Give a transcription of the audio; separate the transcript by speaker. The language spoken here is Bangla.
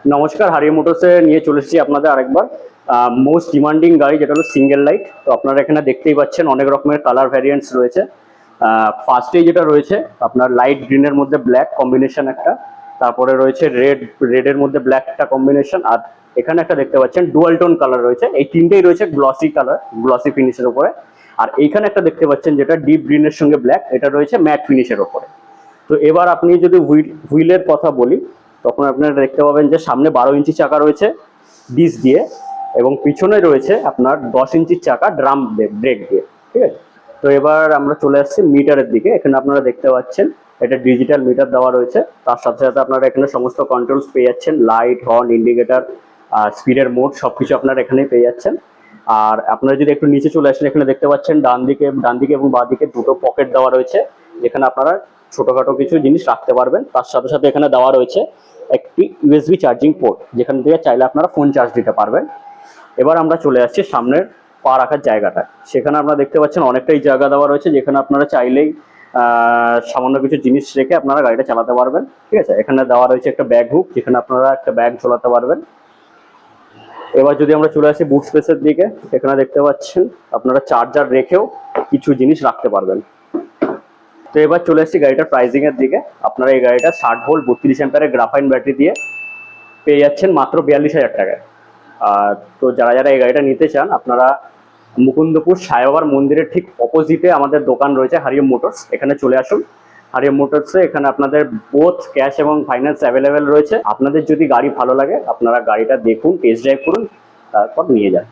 Speaker 1: নমস্কার, হারিয়া মোটরসে নিয়ে চলে এসেছি আপনাদের আরেকবার মোস্ট ডিমান্ডিং গাড়ি, যেটা হলো সিঙ্গেল লাইট। তো আপনারা এখানে দেখতেই পাচ্ছেন অনেক রকমের কালার ভ্যারিয়েন্টস রয়েছে। ফার্স্টেই যেটা রয়েছে আপনার লাইট গ্রিনের মধ্যে ব্ল্যাক কম্বিনেশন একটা, তারপরে রয়েছে রেডের মধ্যে ব্ল্যাক একটা কম্বিনেশন, আর এখানে একটা দেখতে পাচ্ছেন ডুয়াল টোন কালার রয়েছে। এই তিনটেই রয়েছে গ্লসি কালার, গ্লসি ফিনিশের উপরে। আর এইখানে একটা দেখতে পাচ্ছেন যেটা ডিপ গ্রিনের সঙ্গে ব্ল্যাক, এটা রয়েছে ম্যাট ফিনিশের উপরে। তো এবার আপনি যদি হুইলের কথা বলি, তখন আপনারা দেখতে পাবেন যে সামনে 12 ইঞ্চি চাকা রয়েছে ডিস দিয়ে, এবং পিছনে রয়েছে আপনার 10 ইঞ্চির চাকা ড্রাম ব্রেক দিয়ে। ঠিক আছে, তো এবার আমরা চলে আসছি মিটারের দিকে। এখানে আপনারা দেখতে পাচ্ছেন এটা ডিজিটাল মিটার দেওয়া রয়েছে। তার সাথে সাথে আপনারা এখানে সমস্ত কন্ট্রোলস পেয়ে যাচ্ছেন, লাইট, হর্ন, ইন্ডিকেটার, স্পিডের মোড সবকিছু আপনারা এখানে পেয়ে যাচ্ছেন। আর আপনারা যদি একটু নিচে চলে আসেন, এখানে দেখতে পাচ্ছেন ডান দিকে এবং বাঁ দিকে দুটো পকেট দেওয়া রয়েছে, যেখানে আপনারা ছোটখাটো কিছু জিনিস রাখতে পারবেন। তার সাথে সাথে এখানে দেওয়া রয়েছে একটি ইউএসবি চার্জিং পোর্ট, যেখান থেকে চাইলে আপনারা ফোন চার্জ দিতে পারবেন। এবার আমরা চলে আসছি সামনের পা রাখার জায়গাটা। সেখানে আপনারা দেখতে পাচ্ছেন অনেকটাই জায়গা দেওয়া রয়েছে, যেখানে আপনারা চাইলেই সামান্য কিছু জিনিস রেখে আপনারা গাড়িটা চালাতে পারবেন। ঠিক আছে, এখানে দেওয়া রয়েছে একটা ব্যাগ হুক, যেখানে আপনারা একটা ব্যাগ ঝোলাতে পারবেন। এবার যদি আমরা চলে আসি বুট স্পেসের দিকে, এখানে দেখতে পাচ্ছেন আপনারা চার্জার রেখেও কিছু জিনিস রাখতে পারবেন। তো এবার চলে আসছি গাড়িটার প্রাইসিং এর দিকে। আপনারা এই গাড়িটা 60 ভোল্ট 32 অ্যাম্পিয়ারের গ্রাফাইন ব্যাটারি দিয়ে পেয়ে যাচ্ছেন মাত্র 42,000 টাকায়। তো যারা এই গাড়িটা নিতে চান, আপনারা মুকুন্দপুর সাই বাবার মন্দিরের ঠিক অপোজিটে আমাদের দোকান রয়েছে হারিয়াম মোটরস, এখানে চলে আসুন। হারিয়াম মোটরসে এখানে আপনাদের বোথ ক্যাশ এবং ফাইন্যান্স অ্যাভেলেবেল রয়েছে। আপনাদের যদি গাড়ি ভালো লাগে, আপনারা গাড়িটা দেখুন, টেস্ট ড্রাইভ করুন, তারপর নিয়ে যান।